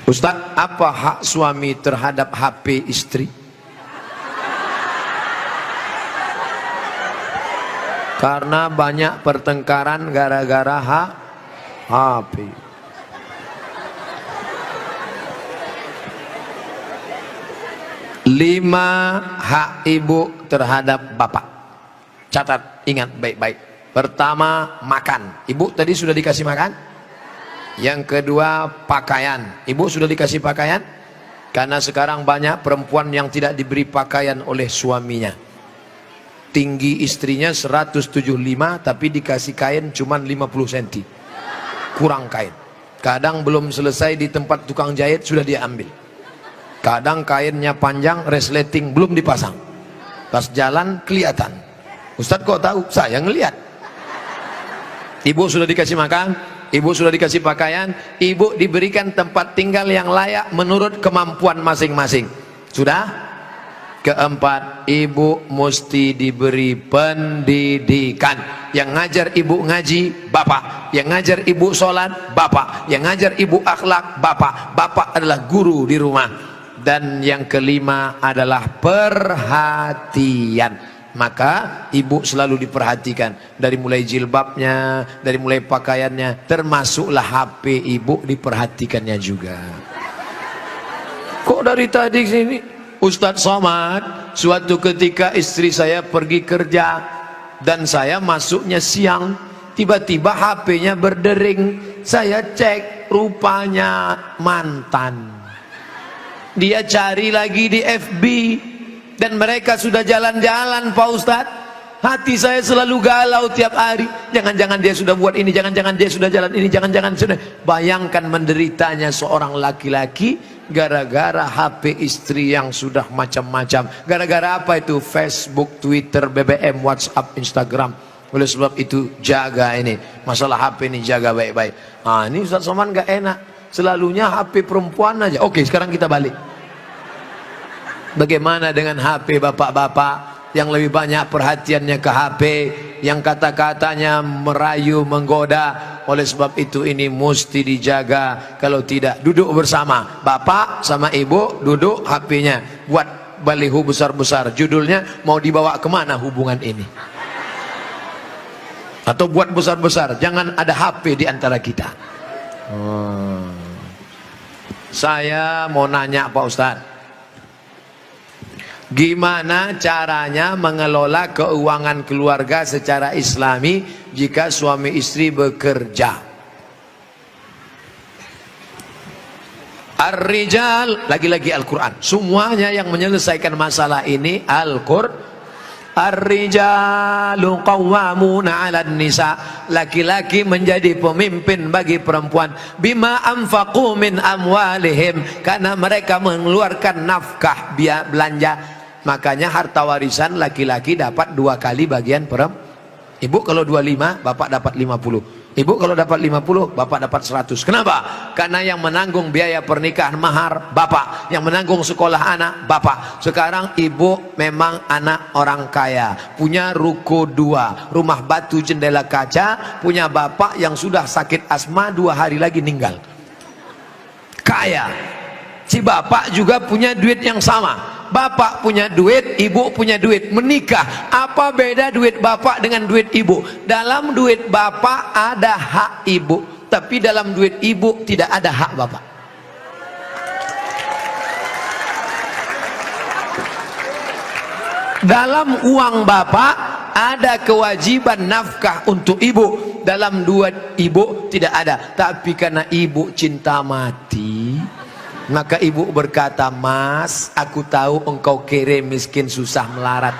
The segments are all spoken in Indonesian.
Ustadz, apa hak suami terhadap HP istri? Karena banyak pertengkaran gara-gara HP. Lima hak ibu terhadap bapak. Catat, ingat baik-baik. Pertama, makan. Ibu tadi sudah dikasih makan? Yang kedua, pakaian. Ibu sudah dikasih pakaian? Karena sekarang banyak perempuan yang tidak diberi pakaian oleh suaminya. Tinggi istrinya 175, tapi dikasih kain cuma 50 cm. Kurang kain. Kadang belum selesai di tempat tukang jahit sudah diambil. Kadang kainnya panjang, resleting belum dipasang. Pas jalan kelihatan. Ustadz kok tahu? Saya ngelihat. Ibu sudah dikasih makan, ibu sudah dikasih pakaian, ibu diberikan tempat tinggal yang layak menurut kemampuan masing-masing. Sudah? Keempat, ibu mesti diberi pendidikan. Yang ngajar ibu ngaji, bapak. Yang ngajar ibu sholat, bapak. Yang ngajar ibu akhlak, bapak. Bapak adalah guru di rumah. Dan yang kelima adalah perhatian. Maka ibu selalu diperhatikan. Dari mulai jilbabnya, dari mulai pakaiannya, termasuklah HP ibu diperhatikannya juga. Kok dari tadi sini Ustadz Somad, suatu ketika istri saya pergi kerja dan saya masuknya siang, tiba-tiba HP-nya berdering. Saya cek, rupanya mantan. Dia cari lagi di FB dan mereka sudah jalan-jalan, Pak Ustadz. Hati saya selalu galau tiap hari. Jangan-jangan dia sudah buat ini, jangan-jangan dia sudah jalan ini, jangan-jangan sudah. Bayangkan menderitanya seorang laki-laki gara-gara HP istri yang sudah macam-macam. Gara-gara apa itu? Facebook, Twitter, BBM, WhatsApp, Instagram. Oleh sebab itu jaga ini masalah HP ini, jaga baik-baik. Ah, ini Ustaz Somad gak enak, selalunya HP perempuan aja. Oke, sekarang kita balik. Bagaimana dengan HP bapak-bapak yang lebih banyak perhatiannya ke HP, yang kata-katanya merayu, menggoda? Oleh sebab itu ini mesti dijaga. Kalau tidak, duduk bersama bapak sama ibu, duduk, HP-nya buat baliho besar-besar, judulnya mau dibawa kemana hubungan ini, atau buat besar-besar, jangan ada HP di antara kita. Saya mau nanya Pak Ustadz, gimana caranya mengelola keuangan keluarga secara islami jika suami istri bekerja? Ar-rijal, lagi-lagi Al-Quran. Semuanya yang menyelesaikan masalah ini Al-Quran. Ar-rijalu qawwamuna 'alan nisa. Laki-laki menjadi pemimpin bagi perempuan. Bima anfaqu min amwalihim, karena mereka mengeluarkan nafkah, biaya belanja. Makanya harta warisan laki-laki dapat 2 kali bagian perempuan. Ibu kalau 25, bapak dapat 50. Ibu kalau dapat 50, bapak dapat 100. Kenapa? Karena yang menanggung biaya pernikahan mahar bapak, yang menanggung sekolah anak bapak. Sekarang ibu memang anak orang kaya, punya ruko 2, rumah batu jendela kaca, punya bapak yang sudah sakit asma 2 hari lagi meninggal. Kaya. Si bapak juga punya duit yang sama. Bapak punya duit, ibu punya duit, menikah. Apa beda duit bapak dengan duit ibu? Dalam duit bapak ada hak ibu, tapi dalam duit ibu tidak ada hak bapak. Dalam uang bapak ada kewajiban nafkah untuk ibu, dalam duit ibu tidak ada. Tapi karena ibu cinta mati, maka ibu berkata, "Mas, aku tahu engkau kere, miskin, susah melarat,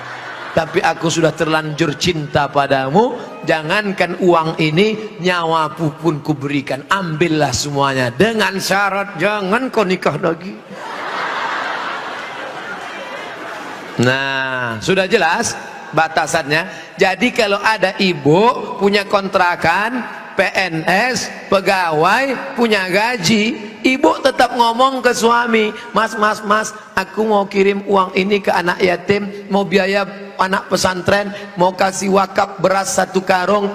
tapi aku sudah terlanjur cinta padamu. Jangankan uang ini, nyawaku pun kuberikan. Ambillah semuanya, dengan syarat jangan kau nikah lagi." Nah, sudah jelas batasannya. Jadi kalau ada ibu punya kontrakan, PNS, pegawai, punya gaji, ibu tetap ngomong ke suami, "Mas, aku mau kirim uang ini ke anak yatim, mau biaya anak pesantren, mau kasih wakaf beras 1 karung."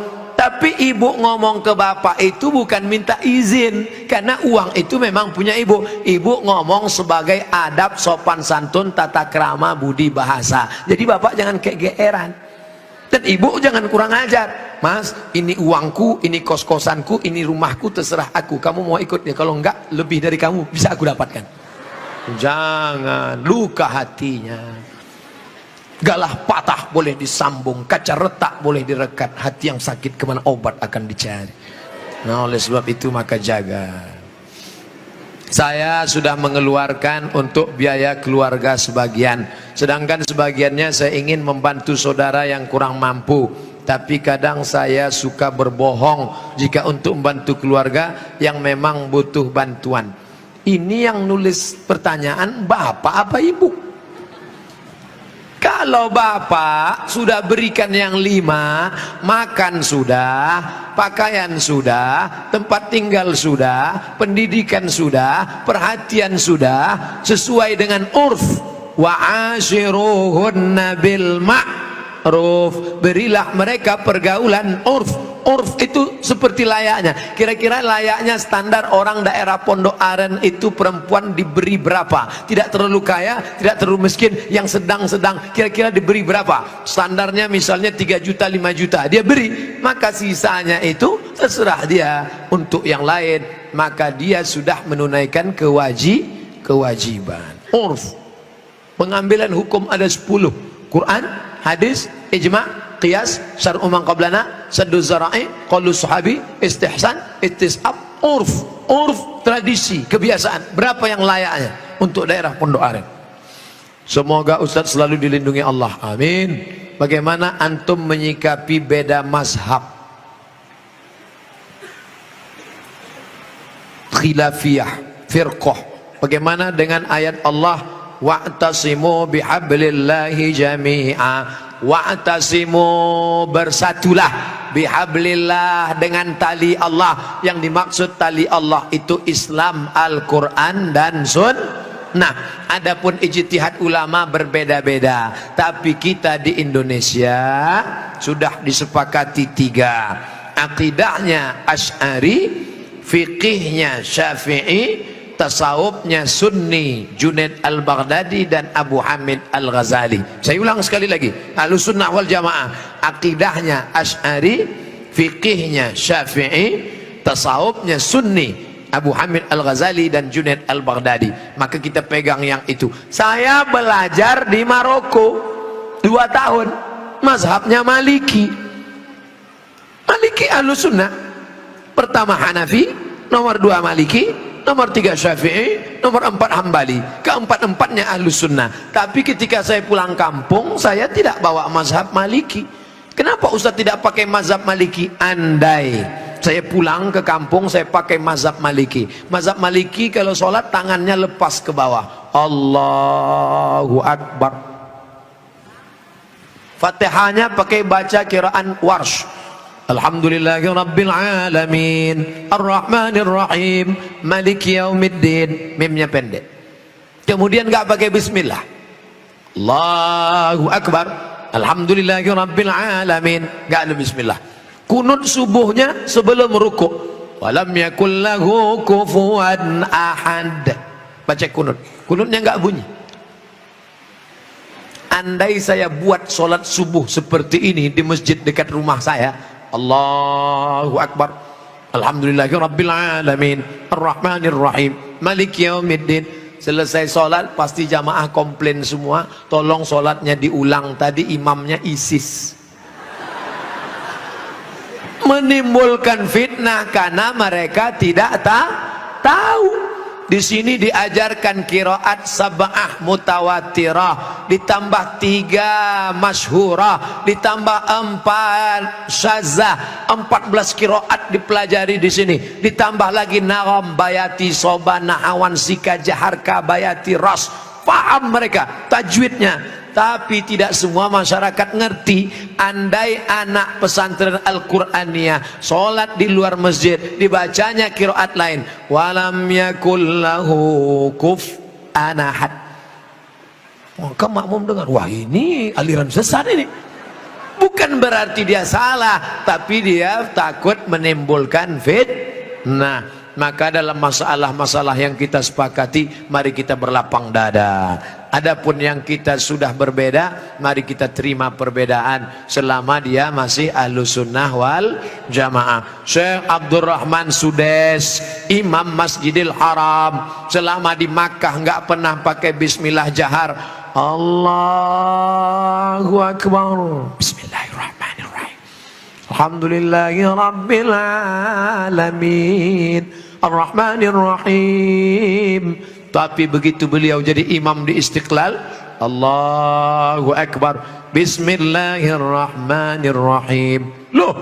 Tapi ibu ngomong ke bapak itu bukan minta izin, karena uang itu memang punya ibu. Ibu ngomong sebagai adab, sopan santun, tata krama, budi bahasa. Jadi bapak jangan kegeeran. Dan ibu jangan kurang ajar. Mas, ini uangku, ini kos-kosanku, ini rumahku, terserah aku. Kamu mau ikut ya? Kalau enggak, lebih dari kamu bisa aku dapatkan. Jangan, luka hatinya. Galah patah boleh disambung, kaca retak boleh direkat, hati yang sakit kemana obat akan dicari. Nah, oleh sebab itu maka jaga. Saya sudah mengeluarkan untuk biaya keluarga sebagian, sedangkan sebagiannya saya ingin membantu saudara yang kurang mampu. Tapi kadang saya suka berbohong jika untuk membantu keluarga yang memang butuh bantuan. Ini yang nulis pertanyaan bapak apa ibu? Kalau bapak sudah berikan yang 5, makan sudah, pakaian sudah, tempat tinggal sudah, pendidikan sudah, perhatian sudah, sesuai dengan urf. Wa ashiruhunna bil ma'ruf, berilah mereka pergaulan urf. Urf itu seperti layaknya. Kira-kira layaknya standar orang daerah Pondok Aren itu perempuan diberi berapa? Tidak terlalu kaya, tidak terlalu miskin, yang sedang-sedang. Kira-kira diberi berapa? Standarnya misalnya 3 juta, 5 juta. Dia beri, maka sisanya itu terserah dia untuk yang lain. Maka dia sudah menunaikan kewajiban. Urf. Pengambilan hukum ada 10. Quran, hadis, ijma', qiyas, syar'u man qablana, saddu zara'i, qaulu sahabi, istihsan, istisab, urf. Urf, tradisi, kebiasaan. Berapa yang layaknya untuk daerah Pondok Aren? Semoga Ustaz selalu dilindungi Allah. Amin. Bagaimana antum menyikapi beda mazhab? Khilafiyah, firqah. Bagaimana dengan ayat Allah, wa'tasimu bihablillahi jami'a, wa'tasimu, bersatulah, bihablillah, dengan tali Allah. Yang dimaksud tali Allah itu Islam, Al-Quran dan Sunnah. Adapun ijtihad ulama berbeda-beda, tapi kita di Indonesia sudah disepakati 3. Akidahnya Asy'ari, fiqihnya Syafi'i, tasawufnya Sunni, Junaid al-Baghdadi dan Abu Hamid al-Ghazali. Saya ulang sekali lagi, Ahlussunnah wal Jamaah akidahnya Asy'ari, fiqihnya Syafi'i, tasawufnya Sunni, Abu Hamid al-Ghazali dan Junaid al-Baghdadi. Maka kita pegang yang itu. Saya belajar di Maroko 2 tahun, mazhabnya Maliki. Maliki Ahlussunnah. Pertama Hanafi, nomor 2 Maliki, nomor 3 Syafi'i, nomor 4 Hambali. Keempat-empatnya Ahlussunnah. Tapi ketika saya pulang kampung, saya tidak bawa mazhab Maliki. Kenapa Ustaz tidak pakai mazhab Maliki? Andai saya pulang ke kampung, saya pakai mazhab Maliki. Mazhab Maliki kalau sholat tangannya lepas ke bawah, Allahu Akbar. Fatihahnya pakai baca kiraan Warsh, Alhamdulillahi Rabbil Alamin Ar-Rahmanir Rahim Maliki Yaumiddin. Mimnya pendek. Kemudian gak pakai bismillah, Allahu Akbar, Alhamdulillahi Rabbil Alamin, gak ada bismillah. Kunut subuhnya sebelum rukuk, walam yakul lahu kufuwan ahad, baca kunut. Kunutnya gak bunyi. Andai saya buat sholat subuh seperti ini di masjid dekat rumah saya, Allahu Akbar, Alhamdulillahi Rabbil Alamin Ar-Rahmanir Rahim Maliki Yaumiddin. Selesai sholat pasti jamaah komplain semua, tolong sholatnya diulang, tadi imamnya ISIS. Menimbulkan fitnah karena mereka tidak tahu. Di sini diajarkan qiraat sab'ah mutawatirah, ditambah 3 masyhurah, ditambah 4 syazah, 14 qiraat dipelajari di sini. Ditambah lagi nagham, bayati, soba, nahawan, sika, jaharka, bayati, ras. Paham mereka tajwidnya. Tapi tidak semua masyarakat ngerti. Andai anak pesantren Al-Qur'aniyah sholat di luar masjid, dibacanya qiraat lain, walam yakul lahu kufuwan ahad, maka makmum dengar, wah ini aliran sesat ini. Bukan berarti dia salah, tapi dia takut menimbulkan fitnah. Maka dalam masalah-masalah yang kita sepakati, mari kita berlapang dada. Adapun yang kita sudah berbeda, mari kita terima perbedaan selama dia masih Ahlus Sunnah wal Jamaah. Syekh Abdurrahman Sudes, Imam Masjidil Haram, selama di Makkah nggak pernah pakai bismillah jahar. Allahu Akbar. Bismillahirrahmanirrahim. Alhamdulillahi Rabbil Alamin Ar-Rahmanir-Rahim. Tapi begitu beliau jadi imam di Istiqlal, Allahu Akbar, Bismillahirrahmanirrahim. Loh,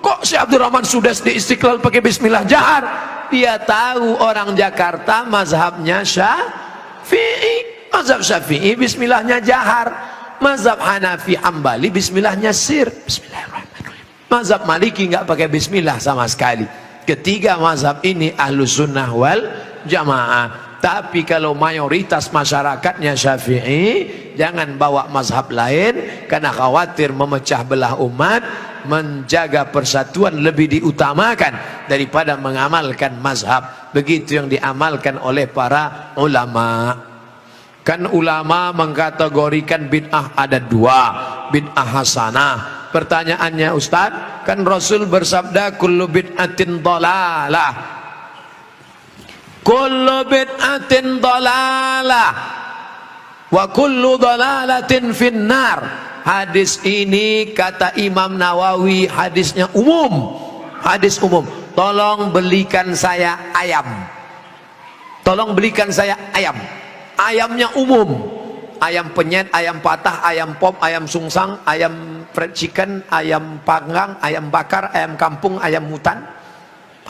kok si Abdurrahman Sudes di Istiqlal pakai bismillah jahar? Dia tahu orang Jakarta mazhabnya Syafi'i. Mazhab Syafi'i bismillahnya jahar. Mazhab Hanafi Hambali bismillahnya sir. Bismillahirrahmanirrahim. Mazhab Maliki nggak pakai bismillah sama sekali. Ketiga mazhab ini Ahlus Sunnah wal Jamaah. Tapi kalau mayoritas masyarakatnya Syafi'i, jangan bawa mazhab lain, karena khawatir memecah belah umat. Menjaga persatuan lebih diutamakan daripada mengamalkan mazhab. Begitu yang diamalkan oleh para ulama. Kan ulama mengkategorikan bid'ah ada dua, bid'ah hasanah. Pertanyaannya Ustaz, kan Rasul bersabda kullu bid'atin dhalalah, kullu bid'atin dhalalah wa kullu dhalalatin finnar. Hadis ini kata Imam Nawawi hadisnya umum, hadis umum. Tolong belikan saya ayam, tolong belikan saya ayam. Ayamnya umum, ayam penyet, ayam patah, ayam pop, ayam sungsang, ayam fried chicken, ayam panggang, ayam bakar, ayam kampung, ayam hutan.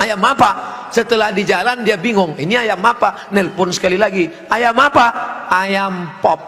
Ayam apa? Setelah di jalan dia bingung, ini ayam apa? Nelpon sekali lagi, ayam apa? Ayam pop.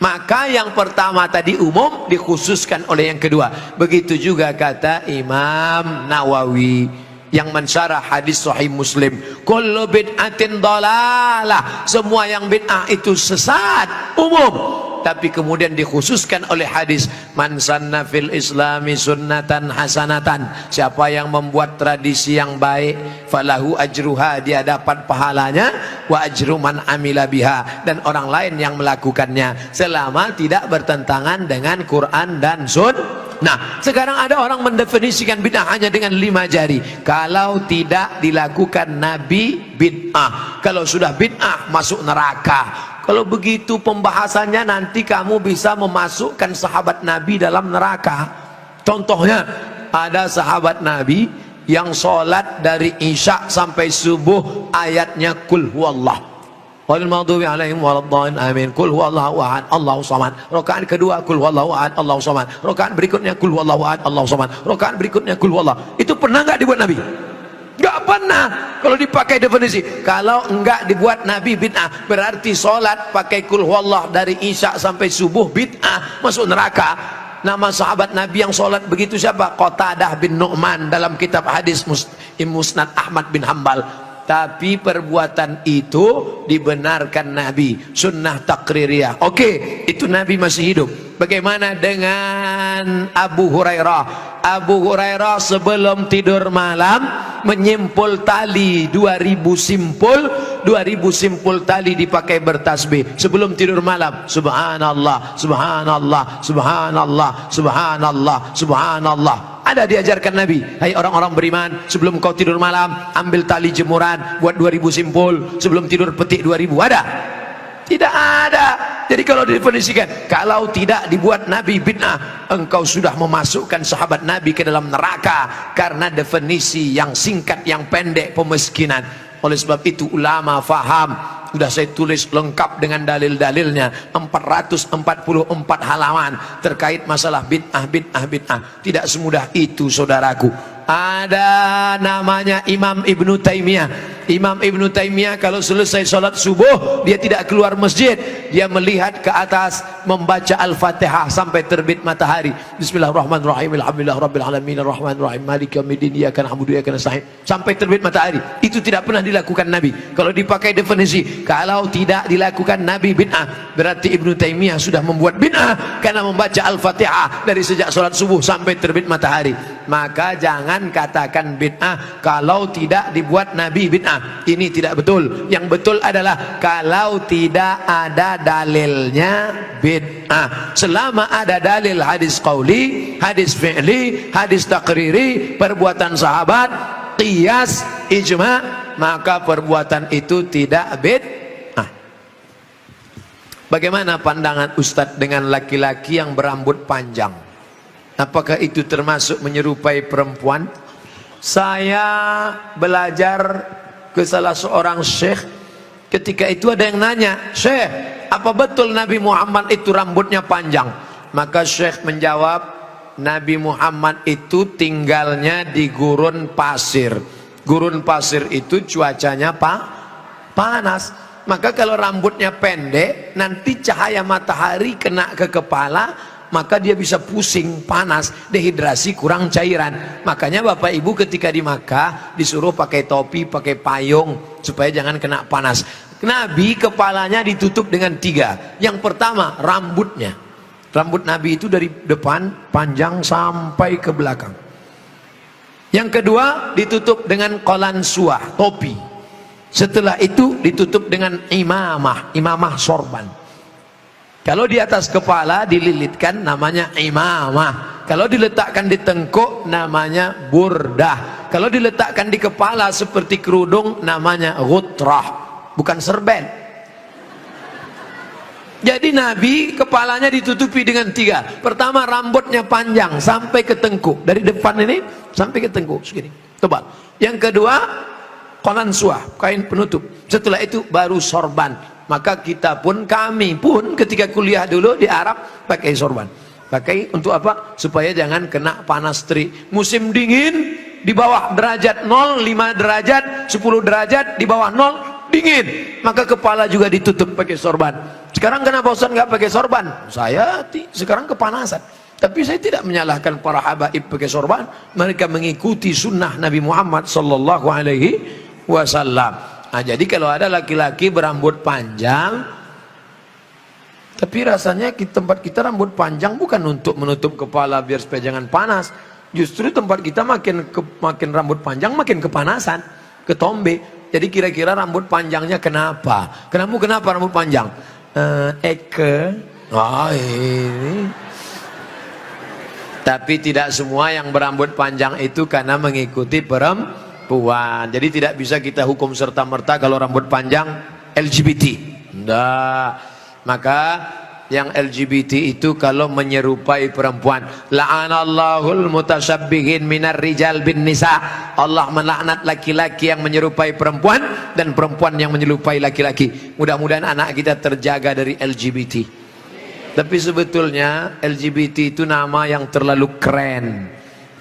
Maka yang pertama tadi umum dikhususkan oleh yang kedua. Begitu juga kata Imam Nawawi yang mensyarah hadis Sahih Muslim, kullu bid'atin dhalalah, semua yang bid'ah itu sesat, umum. Tapi kemudian dikhususkan oleh hadis, man sanna fil islami sunnatan hasanatan, siapa yang membuat tradisi yang baik, falahu ajruha, dia dapat pahalanya, wa ajru man amila biha, dan orang lain yang melakukannya, selama tidak bertentangan dengan Quran dan Sunnah. Nah, sekarang ada orang mendefinisikan bid'ah hanya dengan 5 jari. Kalau tidak dilakukan Nabi, bid'ah. Kalau sudah bid'ah, masuk neraka. Kalau begitu pembahasannya, nanti kamu bisa memasukkan sahabat Nabi dalam neraka. Contohnya, ada sahabat Nabi yang sholat dari Isya sampai subuh ayatnya kul huwallah. Walil maghdubi alaihim waladdallin amin. Kul huwallahu ahad Allahu samad. Rakaat kedua kul huwallahu ahad Allahu samad. Rakaat berikutnya kul huwallahu ahad Allahu samad. Rakaat berikutnya kul huwallah. Itu pernah enggak dibuat Nabi? Enggak pernah. Kalau dipakai definisi, kalau enggak dibuat Nabi bid'ah, berarti sholat pakai kul huwallah dari Isya sampai subuh bid'ah, masuk neraka. Nama sahabat Nabi yang sholat begitu siapa? Qatadah bin Nu'man dalam kitab hadis Musnad Ahmad bin Hambal. Tapi perbuatan itu dibenarkan Nabi, sunnah takririyah. Oke, itu Nabi masih hidup. Bagaimana dengan Abu Hurairah? Abu Hurairah sebelum tidur malam menyimpul tali 2000 simpul tali dipakai bertasbih sebelum tidur malam. Subhanallah, subhanallah, subhanallah, subhanallah, subhanallah. Ada diajarkan Nabi, hai orang-orang beriman, sebelum kau tidur malam ambil tali jemuran, buat 2000 simpul, sebelum tidur petik 2000. Ada? Tidak ada. Jadi kalau didefinisikan, kalau tidak dibuat Nabi bid'ah, engkau sudah memasukkan sahabat Nabi ke dalam neraka, karena definisi yang singkat, yang pendek, pemiskinan. Oleh sebab itu ulama faham. Sudah saya tulis lengkap dengan dalil-dalilnya, 444 halaman terkait masalah bid'ah, bid'ah, bid'ah. Tidak semudah itu saudaraku. Ada namanya Imam Ibnu Taimiyah. Imam Ibnu Taimiyah kalau selesai sholat subuh dia tidak keluar masjid, dia melihat ke atas membaca Al-Fatihah sampai terbit matahari. Bismillahirrahmanirrahim, alhamdulillah rabbil alamin, arrahmanirrahim, maliki yaumiddin, iyyaka na'budu wa iyyaka nasta'in, sampai terbit matahari. Itu tidak pernah dilakukan Nabi. Kalau dipakai definisi, kalau tidak dilakukan Nabi bid'ah, berarti Ibnu Taimiyah sudah membuat bid'ah karena membaca Al-Fatihah dari sejak sholat subuh sampai terbit matahari. Maka jangan katakan bid'ah kalau tidak dibuat Nabi bid'ah. Ini tidak betul. Yang betul adalah kalau tidak ada dalilnya bid'ah. Selama ada dalil hadis qauli, hadis fi'li, hadis takriri, perbuatan sahabat, qiyas, ijma', maka perbuatan itu tidak bid'ah. Bagaimana pandangan Ustadz dengan laki-laki yang berambut panjang? Apakah itu termasuk menyerupai perempuan? Saya belajar ke salah seorang syekh. Ketika itu ada yang nanya, "Syekh, apa betul Nabi Muhammad itu rambutnya panjang?" Maka syekh menjawab, Nabi Muhammad itu tinggalnya di gurun pasir. Gurun pasir itu cuacanya panas. Maka kalau rambutnya pendek, nanti cahaya matahari kena ke kepala, maka dia bisa pusing, panas, dehidrasi, kurang cairan. Makanya Bapak Ibu ketika di Makkah disuruh pakai topi, pakai payung supaya jangan kena panas. Nabi kepalanya ditutup dengan 3. Yang pertama rambutnya. Rambut Nabi itu dari depan panjang sampai ke belakang. Yang kedua ditutup dengan qalansuah, topi. Setelah itu ditutup dengan imamah sorban. Kalau di atas kepala dililitkan namanya imamah. Kalau diletakkan di tengkuk namanya burdah. Kalau diletakkan di kepala seperti kerudung namanya ghutrah, bukan serben. Jadi Nabi kepalanya ditutupi dengan 3. Pertama rambutnya panjang sampai ke tengkuk, dari depan ini sampai ke tengkuk segini, tebal. Yang kedua qalansuah, kain penutup. Setelah itu baru sorban. Maka kita pun, kami pun ketika kuliah dulu di Arab pakai sorban. Pakai untuk apa? Supaya jangan kena panas terik. Musim dingin di bawah derajat 0, 5 derajat, 10 derajat, di bawah 0 dingin. Maka kepala juga ditutup pakai sorban. Sekarang kenapa Ustaz nggak pakai sorban? Saya sekarang kepanasan. Tapi saya tidak menyalahkan para habaib pakai sorban. Mereka mengikuti sunnah Nabi Muhammad sallallahu alaihi wasallam. Nah, jadi kalau ada laki-laki berambut panjang, tapi rasanya di tempat kita rambut panjang bukan untuk menutup kepala biar supaya jangan panas. Justru tempat kita makin rambut panjang makin kepanasan, ketombe. Jadi kira-kira rambut panjangnya kenapa? Kenapa rambut panjang? Ini. Tapi tidak semua yang berambut panjang itu karena mengikuti perempuan. Jadi tidak bisa kita hukum serta-merta kalau rambut panjang LGBT. Enggak. Maka yang LGBT itu kalau menyerupai perempuan, la'anallahul mutasyabbihin minar rijal bin nisa. Allah melaknat laki-laki yang menyerupai perempuan dan perempuan yang menyerupai laki-laki. Mudah-mudahan anak kita terjaga dari LGBT. Tapi sebetulnya LGBT itu nama yang terlalu keren.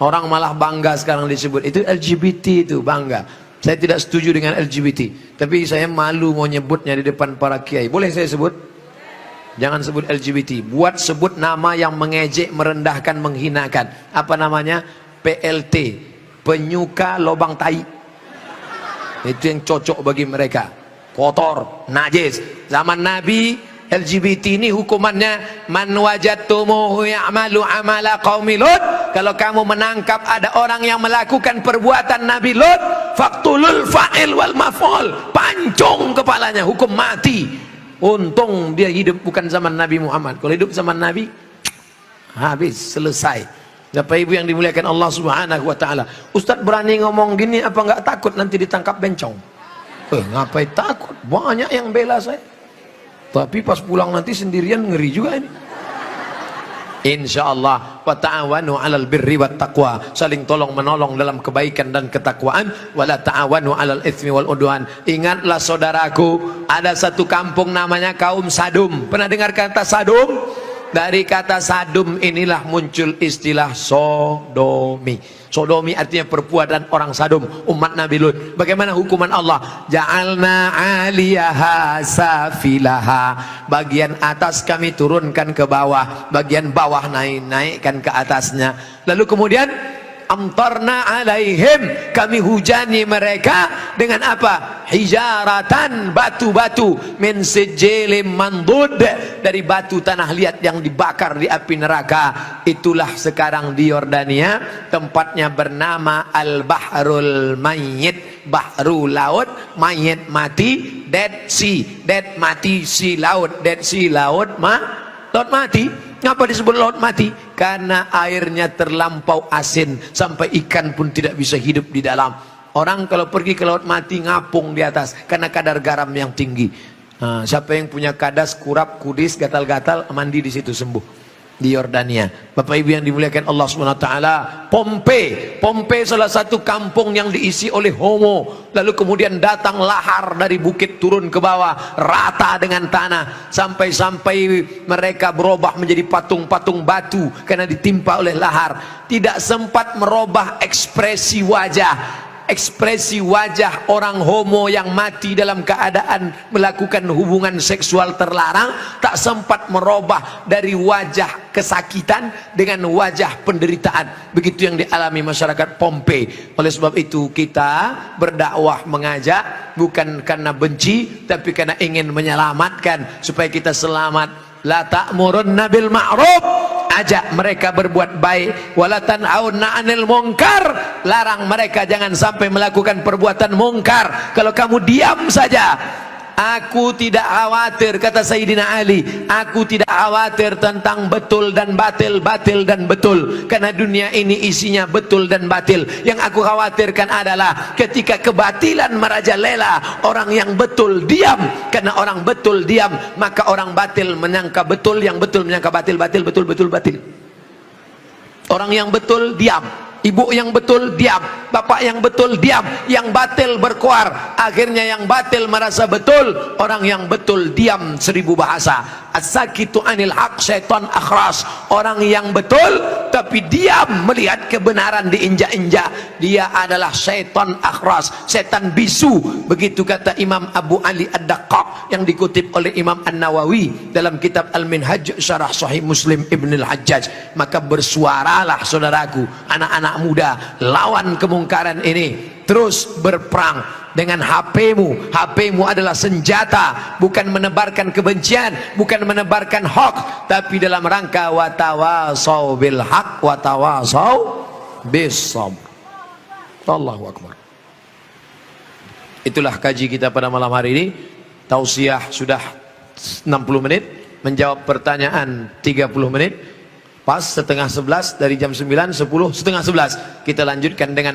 Orang malah bangga sekarang disebut itu LGBT, itu bangga. Saya tidak setuju dengan LGBT, tapi saya malu mau nyebutnya di depan para kiai. Boleh saya sebut? Jangan sebut LGBT. Buat sebut nama yang mengejek, merendahkan, menghinakan. Apa namanya? PLT, penyuka lobang tai. Itu yang cocok bagi mereka. Kotor, najis. Zaman Nabi LGBT ini hukumannya man wajadtumuhu ya'malu amala qaumi Lut. Kalau kamu menangkap ada orang yang melakukan perbuatan Nabi Lut, faqtulul fa'il wal maf'ul, pancung kepalanya, hukum mati. Untung dia hidup bukan zaman Nabi Muhammad. Kalau hidup zaman Nabi habis, selesai. Bapak Ibu yang dimuliakan Allah Subhanahu wa taala. Ustaz berani ngomong gini apa enggak takut nanti ditangkap bencong? Ngapain takut? Banyak yang bela saya. Tapi pas pulang nanti sendirian ngeri juga ini. Insyaallah wa ta'awanu 'alal birri wat taqwa, saling tolong menolong dalam kebaikan dan ketakwaan. Wala ta'awanu 'alal itsmi wal udwan. Ingatlah saudaraku, ada satu kampung namanya kaum Sadum. Pernah dengar kata Sadum? Dari kata sadum inilah muncul istilah sodomi. Sodomi artinya perbuatan orang sadum, umat Nabi Lut. Bagaimana hukuman Allah? Ja'alna 'aliyaha safilaha. Bagian atas kami turunkan ke bawah, bagian bawah naikkan ke atasnya. Lalu kemudian amtarna alaihim, kami hujani mereka dengan apa? Hijaratan, batu-batu, min sijilin mandud, dari batu tanah liat yang dibakar di api neraka. Itulah sekarang di Yordania, tempatnya bernama Al-Bahrul Mayyit, bahru laut, mayit mati, Dead Sea, dead mati, sea laut, Dead Sea laut mati. Ngapa disebut laut mati? Karena airnya terlampau asin sampai ikan pun tidak bisa hidup di dalam. Orang kalau pergi ke laut mati ngapung di atas karena kadar garam yang tinggi. Nah, siapa yang punya kadas, kurap, kudis, gatal-gatal, mandi di situ sembuh. Di Yordania. Bapak Ibu yang dimuliakan Allah SWT, Pompei salah satu kampung yang diisi oleh homo. Lalu kemudian datang lahar dari bukit turun ke bawah, rata dengan tanah, sampai-sampai mereka berubah menjadi patung-patung batu karena ditimpa oleh lahar. Tidak sempat merubah ekspresi wajah orang homo yang mati dalam keadaan melakukan hubungan seksual terlarang, tak sempat merubah dari wajah kesakitan dengan wajah penderitaan. Begitu yang dialami masyarakat Pompei. Oleh sebab itu kita berdakwah, mengajak bukan karena benci, tapi karena ingin menyelamatkan supaya kita selamat. La ta'murunna bil ma'ruf, ajak mereka berbuat baik. Wala tanhauna 'anil munkar, larang mereka jangan sampai melakukan perbuatan mungkar. Kalau kamu diam saja, aku tidak khawatir, kata Sayyidina Ali, aku tidak khawatir tentang betul dan batil, batil dan betul, karena dunia ini isinya betul dan batil. Yang aku khawatirkan adalah ketika kebatilan merajalela, orang yang betul diam. Karena orang betul diam, maka orang batil menyangka betul, yang betul menyangka batil, batil betul, betul batil. Orang yang betul diam, ibu yang betul diam, bapak yang betul diam, yang batil berkuar. Akhirnya yang batil merasa betul, orang yang betul diam 1000 bahasa. As-sakitu anil haq syaitan akhras. Orang yang betul tapi diam melihat kebenaran diinjak-injak, dia adalah syaitan akhras, setan bisu. Begitu kata Imam Abu Ali Ad-Daqqaq yang dikutip oleh Imam An-Nawawi dalam kitab Al-Minhaj Syarah Sahih Muslim Ibn Al-Hajjaj. Maka bersuaralah saudaraku, anak-anak muda, lawan kemungkaran ini. Terus berperang dengan HP-mu. HP-mu adalah senjata, bukan menebarkan kebencian, bukan menebarkan hoax, tapi dalam rangka watawasau bil haq watawasau bis sabr. Allahu akbar. Itulah kaji kita pada malam hari ini. Tausiah sudah 60 menit, menjawab pertanyaan 30 menit. Pas setengah 11, dari jam 9, 10, setengah 11 kita lanjutkan dengan